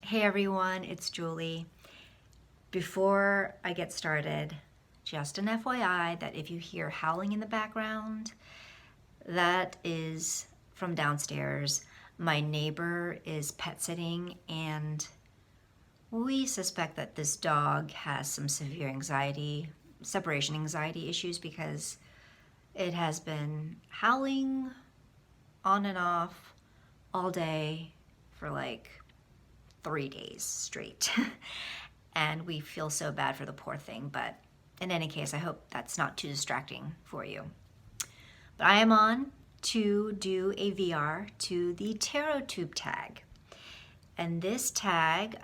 Hey everyone, it's Julie. Before I get started, just an FYI that if you hear howling in the background, that is from downstairs. My neighbor is pet sitting and we suspect that this dog has some severe anxiety, separation anxiety issues because it has been howling on and off all day for like 3 days straight. And we feel so bad for the poor thing, but in any case, I hope that's not too distracting for you. But I am on to do a VR to the TarotTube tag. And this tag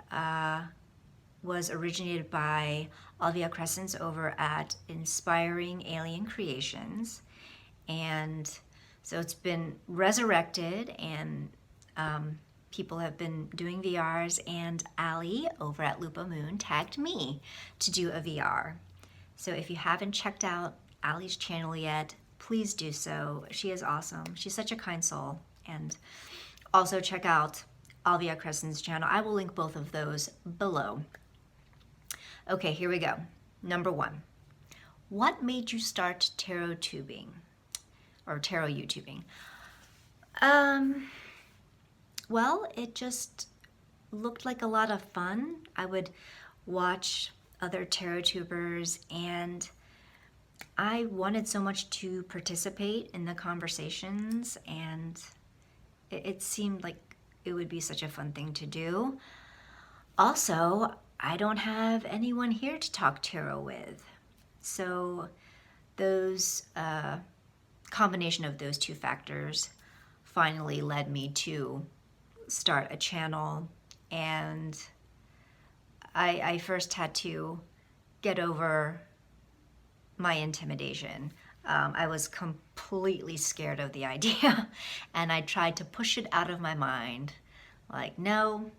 was originated by Alvia Crescens over at Inspiring Alien Creations. And so it's been resurrected and people have been doing VRs, and Ali over at Lupa tagged me to do a VR. So if you haven't checked out Ali's channel yet, please do so. She is awesome. She's such a kind soul. And also check out Alvia Crescent's channel. I will link both of those below. Okay, here we go. Number 1. What made you start tarot tubing or tarot YouTubing? Well, it just looked like a lot of fun. I would watch other tarot tubers and I wanted so much to participate in the conversations, and it seemed like it would be such a fun thing to do. Also, I don't have anyone here to talk tarot with. So those combination of those two factors finally led me to start a channel, and I first had to get over my intimidation. I was completely scared of the idea and I tried to push it out of my mind. Like, no,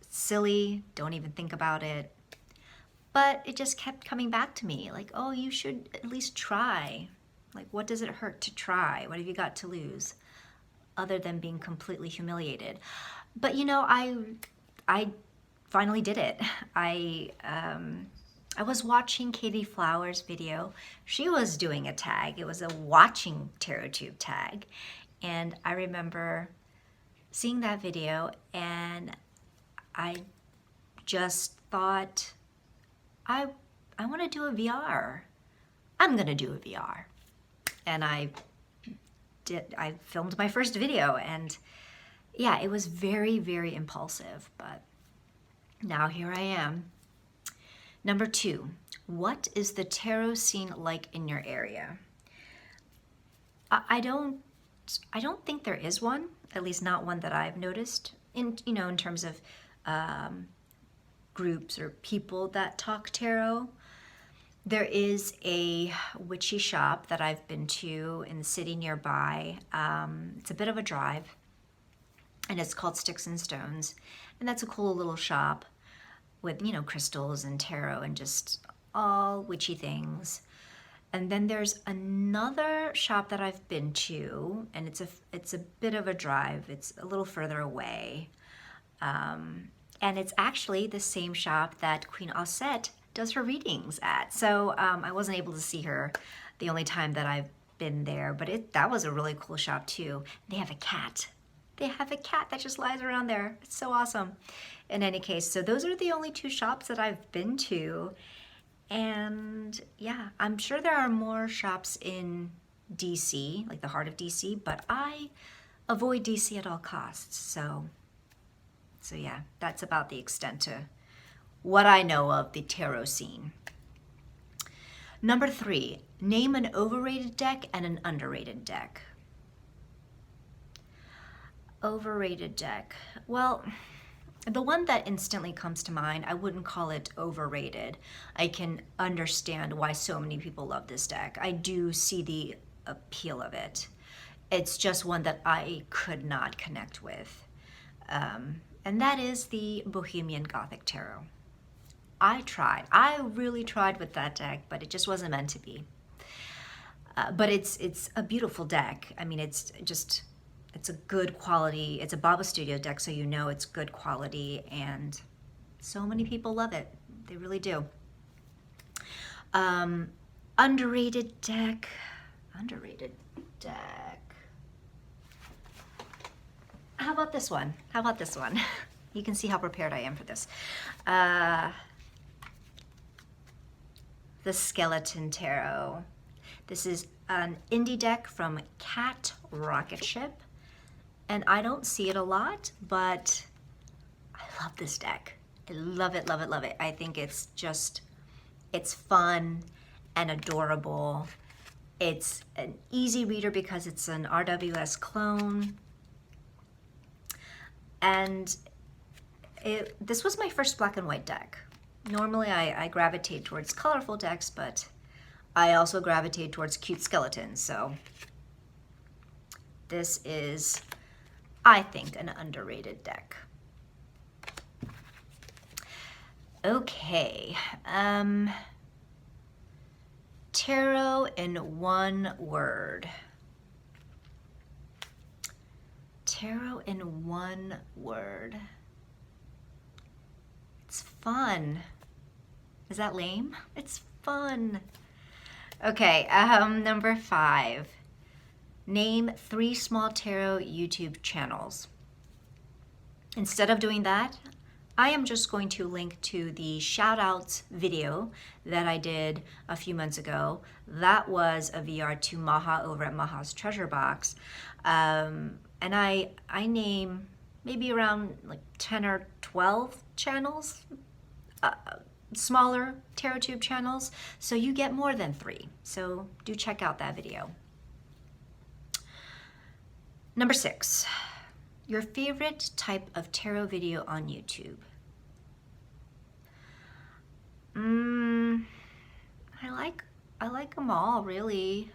silly, don't even think about it. But it just kept coming back to me, like, oh, you should at least try. Like, what does it hurt to try? What have you got to lose? Other than being completely humiliated. But you know, I finally did it. I was watching Katie Flower's video. She was doing a tag. It was a watching TarotTube tag. And I remember seeing that video and I just thought, I want to do a VR. I'm gonna do a VR. And I filmed my first video, and yeah, it was very, very impulsive, but now here I am. Number 2, what is the tarot scene like in your area? I don't think there is one, at least not one that I've noticed in terms of groups or people that talk tarot. There is a witchy shop that I've been to in the city nearby. It's a bit of a drive, and it's called Sticks and Stones. And that's a cool little shop with, crystals and tarot and just all witchy things. And then there's another shop that I've been to, and it's a bit of a drive. It's a little further away. And it's actually the same shop that Queen Osset does her readings at. So I wasn't able to see her the only time that I've been there, but that was a really cool shop too. They have a cat. They have a cat that just lies around there. It's so awesome. In any case, so those are the only 2 shops that I've been to. And yeah, I'm sure there are more shops in DC, like the heart of DC, but I avoid DC at all costs. So yeah, that's about the extent to what I know of the tarot scene. Number 3, name an overrated deck and an underrated deck. Overrated deck. Well, the one that instantly comes to mind, I wouldn't call it overrated. I can understand why so many people love this deck. I do see the appeal of it. It's just one that I could not connect with. And that is the Bohemian Gothic Tarot. I really tried with that deck, but it just wasn't meant to be. But it's a beautiful deck. I mean, it's just it's a good quality, it's a Baba Studio deck, so you know it's good quality, and so many people love it. They really do. Underrated deck. Underrated deck. How about this one? How about this one? You can see how prepared I am for this. The Skeleton Tarot. This is an indie deck from Cat Rocket Ship, and I don't see it a lot, but I love this deck. I love it, love it, love it. I think it's just, it's fun and adorable. It's an easy reader because it's an RWS clone. And this was my first black and white deck. Normally I gravitate towards colorful decks, but I also gravitate towards cute skeletons. So this is, I think, an underrated deck. Okay, tarot in one word. Tarot in one word. It's fun. Is that lame? It's fun. Okay, number 5. Name 3 small tarot YouTube channels. Instead of doing that, I am just going to link to the shout outs video that I did a few months ago. That was a VR to Maha over at Maha's Treasure Box. And I name maybe around like 10 or 12 channels, smaller TarotTube channels, so you get more than 3. So do check out that video. Number 6, your favorite type of tarot video on YouTube. I like them all, really.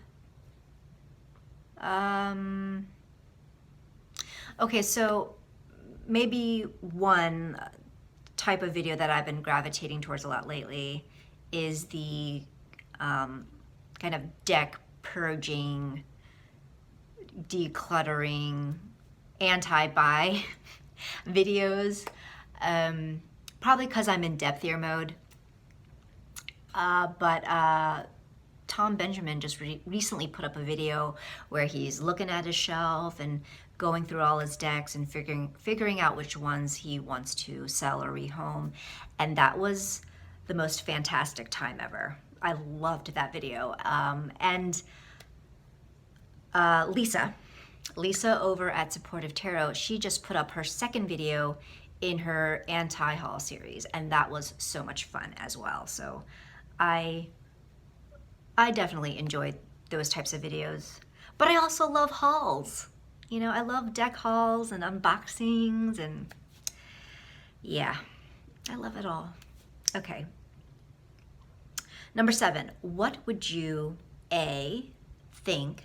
Okay, so maybe one type of video that I've been gravitating towards a lot lately is the kind of deck purging, decluttering, anti-buy videos. Probably because I'm in depthier mode. But Tom Benjamin just recently put up a video where he's looking at his shelf and going through all his decks and figuring out which ones he wants to sell or rehome. And that was the most fantastic time ever. I loved that video. And Lisa over at Supportive Tarot, she just put up her second video in her anti-haul series, and that was so much fun as well. So I definitely enjoyed those types of videos. But I also love hauls. You know, I love deck hauls and unboxings, and yeah, I love it all. Okay. Number 7, what would you A, think,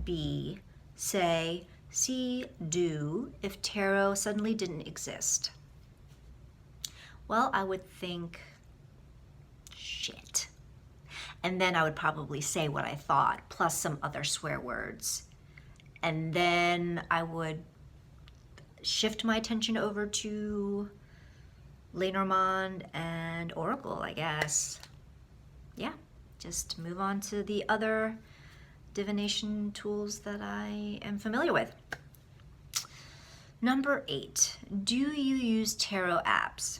B, say, C, do if tarot suddenly didn't exist? Well, I would think shit. And then I would probably say what I thought, plus some other swear words. And then I would shift my attention over to Lenormand and Oracle, I guess. Yeah, just move on to the other divination tools that I am familiar with. Number 8, do you use tarot apps?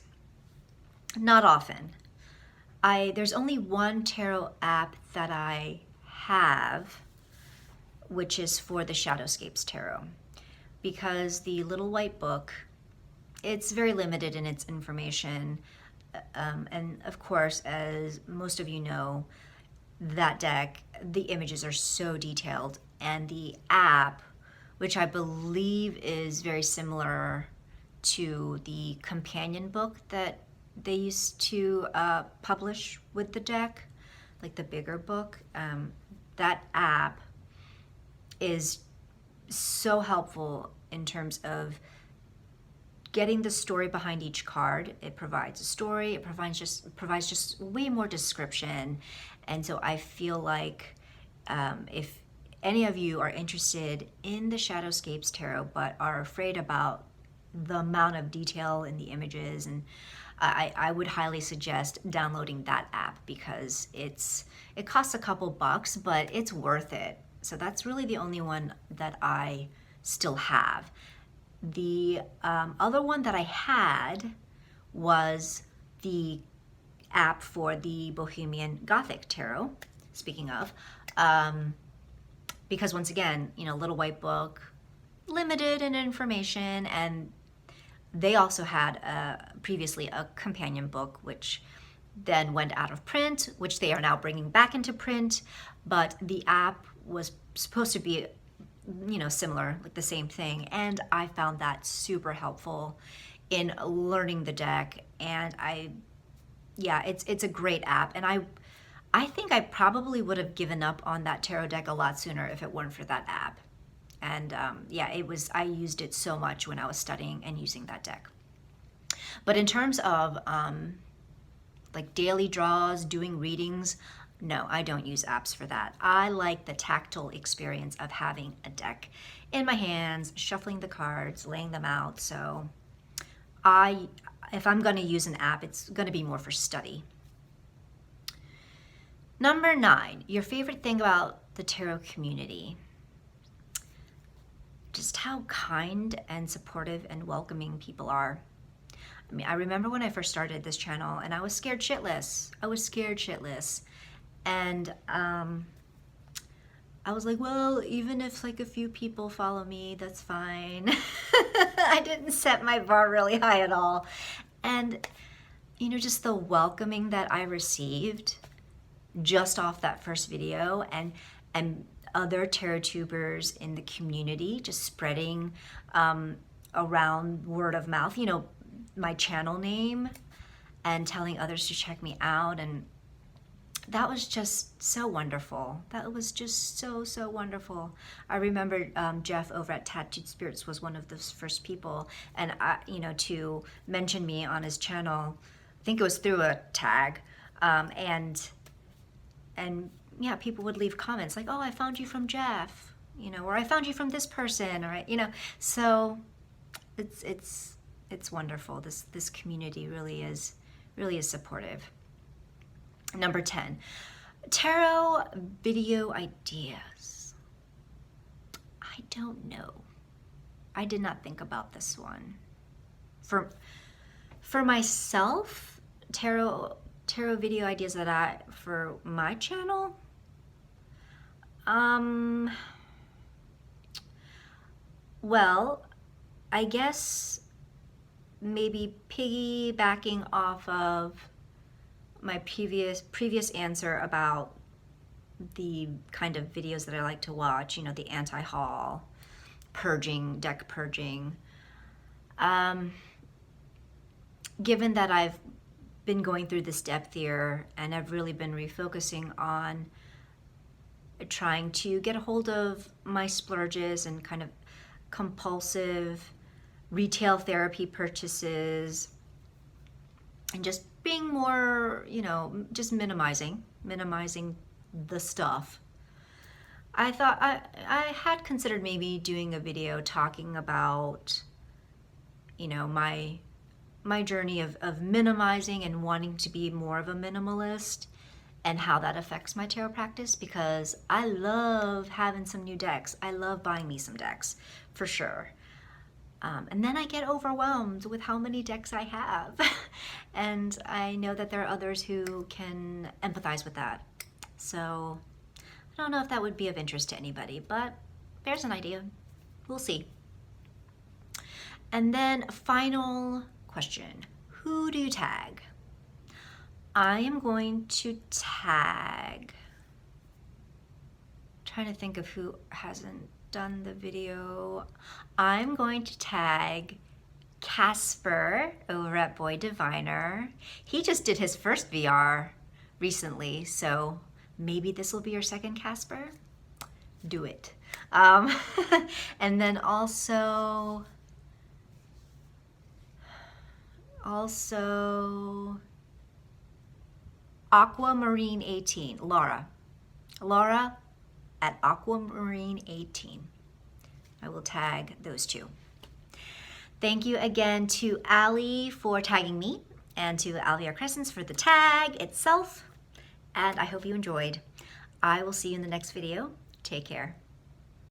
Not often. There's only one tarot app that I have, which is for the Shadowscapes Tarot, because the little white book, it's very limited in its information. And of course, as most of you know, that deck, the images are so detailed, and the app, which I believe is very similar to the companion book that they used to publish with the deck, like the bigger book, that app is so helpful in terms of getting the story behind each card. It provides a story, it provides just way more description. And so I feel like if any of you are interested in the Shadowscapes Tarot but are afraid about the amount of detail in the images, and I would highly suggest downloading that app because it costs a couple bucks, but it's worth it. So that's really the only one that I still have. The other one that I had was the app for the Bohemian Gothic Tarot, speaking of, because once again, you know, Little White Book, limited in information, and they also had previously a companion book, which then went out of print, which they are now bringing back into print, but the app was supposed to be, you know, similar, like the same thing, and I found that super helpful in learning the deck, and yeah, it's a great app, and I think I probably would have given up on that tarot deck a lot sooner if it weren't for that app. And yeah, I used it so much when I was studying and using that deck. But in terms of like daily draws, doing readings, no, I don't use apps for that. I like the tactile experience of having a deck in my hands, shuffling the cards, laying them out. So if I'm going to use an app, it's going to be more for study. Number 9, your favorite thing about the tarot community. Just how kind and supportive and welcoming people are. I mean, I remember when I first started this channel and I was scared shitless. And I was like, well, even if like a few people follow me, that's fine. I didn't set my bar really high at all. And, you know, just the welcoming that I received just off that first video, and other TarotTubers in the community just spreading around word of mouth, you know, my channel name, and telling others to check me out, and that was just so wonderful. That was just so wonderful. I remember Jeff over at Tattooed Spirits was one of those first people, and you know, to mention me on his channel. I think it was through a tag, and yeah, people would leave comments like, "Oh, I found you from Jeff," you know, or "I found you from this person," or you know. So it's wonderful. This community really is supportive. Number 10, tarot video ideas. I don't know. I did not think about this one. For myself, tarot video ideas that for my channel, well, I guess maybe piggybacking off of my previous answer about the kind of videos that I like to watch, you know, the anti-haul, purging, deck purging. Given that I've been going through this depth here and I've really been refocusing on trying to get a hold of my splurges and kind of compulsive retail therapy purchases, and just being more, you know, just minimizing the stuff. I thought I had considered maybe doing a video talking about, you know, my journey of minimizing and wanting to be more of a minimalist, and how that affects my tarot practice, because I love having some new decks. I love buying me some decks, for sure. And then I get overwhelmed with how many decks I have. And I know that there are others who can empathize with that. So I don't know if that would be of interest to anybody, but there's an idea. We'll see. And then final question, who do you tag? I am going to tag, trying to think of who hasn't done the video. I'm going to tag Casper over at Boy Diviner. He just did his first VR recently, so maybe this will be your second Casper. Do it. And then also Aquamarine 18, Laura. Laura, at Aquamarine18. I will tag those two. Thank you again to Allie for tagging me and to Alvia Crescents for the tag itself. And I hope you enjoyed. I will see you in the next video. Take care.